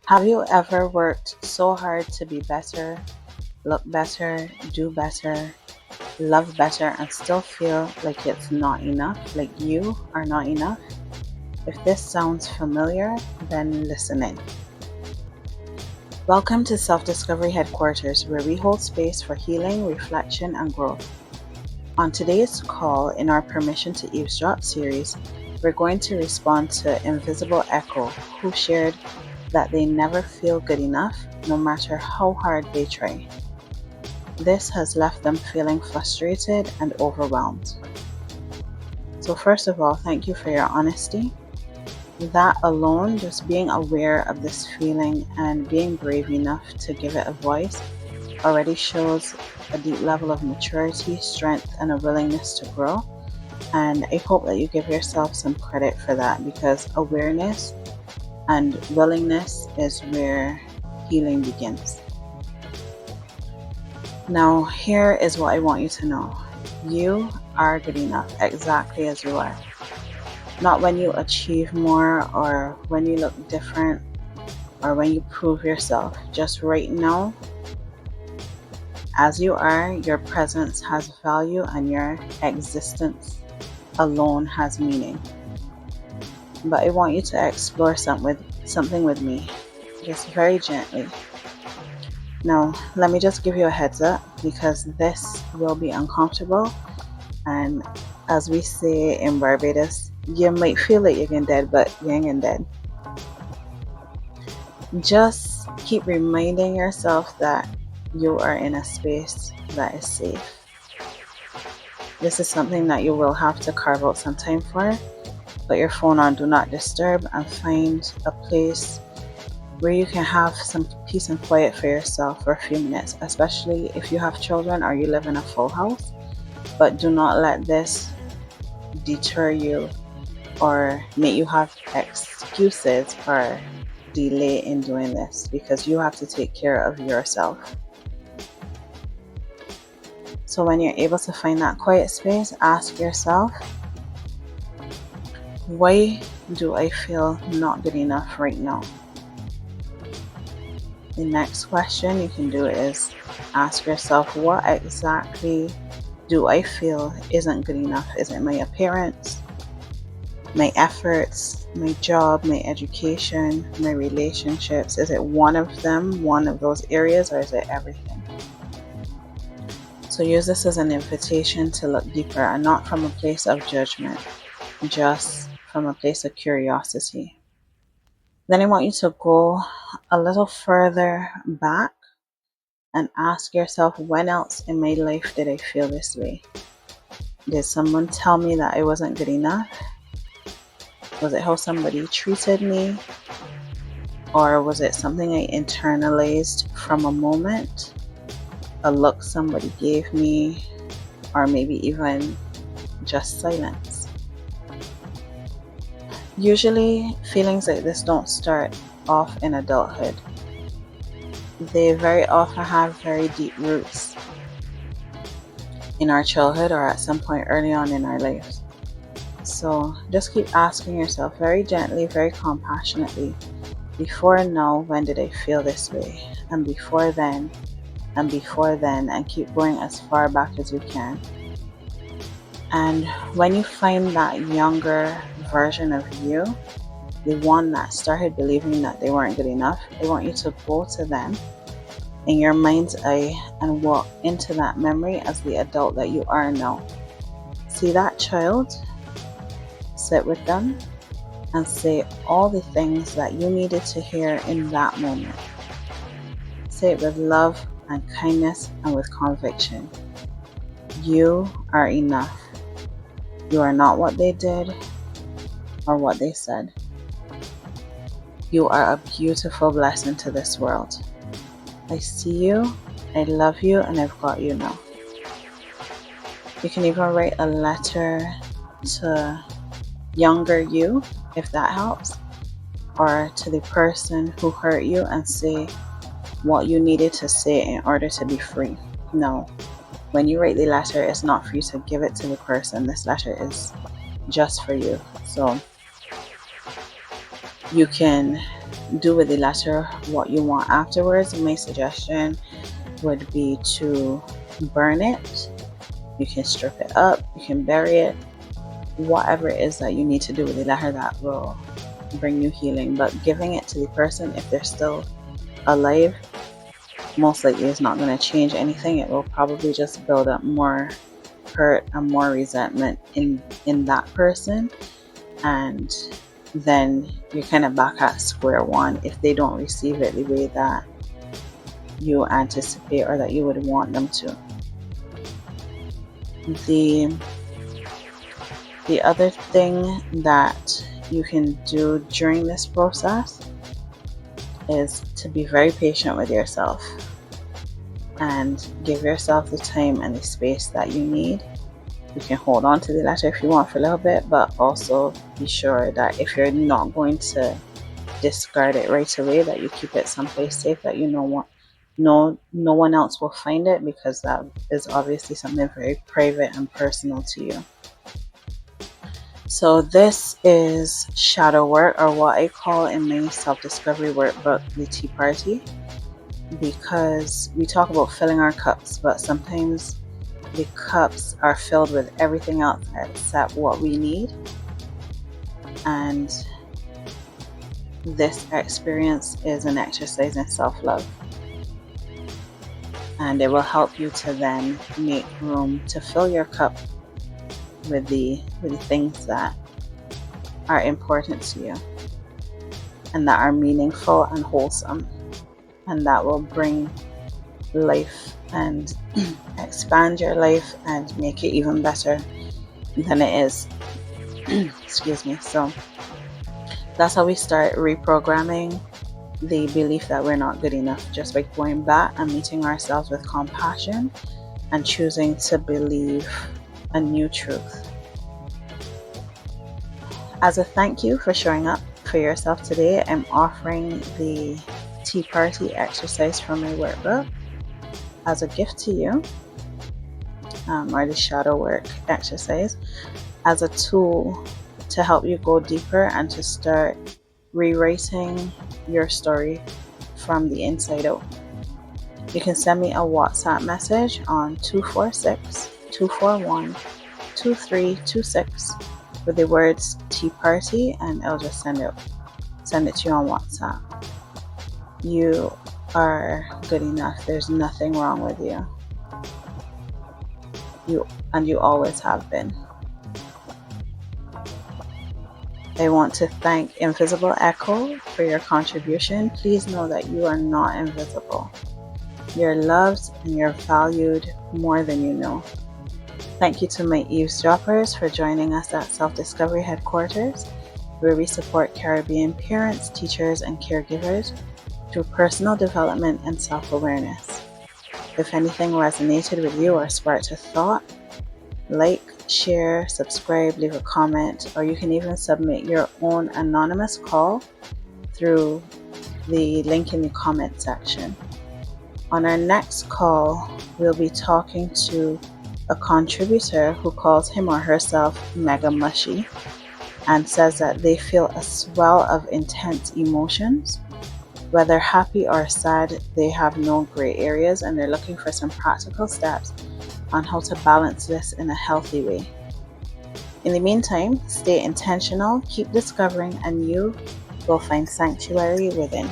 Have you ever worked so hard to be better, look better, do better, love better, and still feel like it's not enough, like you are not enough? If this sounds familiar, then listen in. Welcome to Self Discovery Headquarters, where we hold space for healing, reflection, and growth. On today's call, in our Permission to Eavesdrop series, we're going to respond to Invisible Echo, who shared that they never feel good enough, no matter how hard they try. This has left them feeling frustrated and overwhelmed. So first of all, thank you for your honesty. That alone, just being aware of this feeling and being brave enough to give it a voice, already shows a deep level of maturity, strength, and a willingness to grow. And I hope that you give yourself some credit for that, because awareness and willingness is where healing begins. Now, here is what I want you to know. You are good enough exactly as you are. Not when you achieve more or when you look different or when you prove yourself. Just right now, as you are, your presence has value and your existence alone has meaning. But I want you to explore something with me, just very gently. Now, let me just give you a heads up, because this will be uncomfortable, and as we say in Barbados, you might feel like you're getting dead, but you ain't getting dead. Just keep reminding yourself that you are in a space that is safe. This is something that you will have to carve out some time for. Put your phone on Do Not Disturb and find a place where you can have some peace and quiet for yourself for a few minutes, especially if you have children or you live in a full house. But do not let this deter you or make you have excuses or delay in doing this, because you have to take care of yourself. So when you're able to find that quiet space, ask yourself, why do I feel not good enough right now? The next question you can do is ask yourself, what exactly do I feel isn't good enough? Is it my appearance, my efforts, my job, my education, my relationships? Is it one of them, one of those areas, or is it everything? So use this as an invitation to look deeper, and not from a place of judgment, just from a place of curiosity. Then I want you to go a little further back and ask yourself, when else in my life did I feel this way? Did someone tell me that I wasn't good enough? Was it how somebody treated me? Or was it something I internalized from a moment? A look somebody gave me? Or maybe even just silence? Usually, feelings like this don't start off in adulthood. They very often have very deep roots in our childhood or at some point early on in our lives. So just keep asking yourself very gently, very compassionately, before now, when did I feel this way? And before then, and before then, and keep going as far back as you can. And when you find that younger version of you, the one that started believing that they weren't good enough, I want you to go to them in your mind's eye and walk into that memory as the adult that you are now. See that child, sit with them, and say all the things that you needed to hear in that moment. Say it with love and kindness and with conviction. You are enough. You are not what they did or what they said. You are a beautiful blessing to this world. I see you, I love you, and I've got you now. You can even write a letter to younger you, if that helps, or to the person who hurt you, and say what you needed to say in order to be free. No, when you write the letter, it's not for you to give it to the person. This letter is just for you. So you can do with the letter what you want afterwards. My suggestion would be to burn it. You can strip it up, you can bury it, whatever it is that you need to do with the letter that will bring you healing. But giving it to the person, if they're still alive, most likely is not going to change anything. It will probably just build up more hurt and more resentment in that person, and then you're kind of back at square one if they don't receive it the way that you anticipate or that you would want them to. The other thing that you can do during this process is to be very patient with yourself and give yourself the time and the space that you need. You can hold on to the letter if you want for a little bit, but also be sure that if you're not going to discard it right away, that you keep it someplace safe that no one else will find it, because that is obviously something very private and personal to you. So this is shadow work, or what I call in my self-discovery workbook the tea party, because we talk about filling our cups, but sometimes the cups are filled with everything else except what we need. And this experience is an exercise in self-love, and it will help you to then make room to fill your cup with the things that are important to you and that are meaningful and wholesome, and that will bring life and expand your life and make it even better than it is. Excuse me. So that's how we start reprogramming the belief that we're not good enough, just by going back and meeting ourselves with compassion and choosing to believe a new truth. As a thank you for showing up for yourself today, I'm offering the tea party exercise from my workbook as a gift to you, or the shadow work exercise as a tool to help you go deeper and to start rewriting your story from the inside out. You can send me a WhatsApp message on 246-241-2326 with the words tea party, and I'll just send it to you on WhatsApp. You are good enough. There's nothing wrong with you. You always have been. I want to thank Invisible Echo for your contribution. Please know that you are not invisible. You're loved and you're valued more than you know. Thank you to my eavesdroppers for joining us at Self-Discovery Headquarters, where we support Caribbean parents, teachers, and caregivers through personal development and self-awareness. If anything resonated with you or sparked a thought, like, share, subscribe, leave a comment, or you can even submit your own anonymous call through the link in the comment section. On our next call, we'll be talking to a contributor who calls him or herself Mega Mushy and says that they feel a swell of intense emotions. Whether happy or sad, they have no gray areas, and they're looking for some practical steps on how to balance this in a healthy way. In the meantime, stay intentional, keep discovering, and you will find sanctuary within.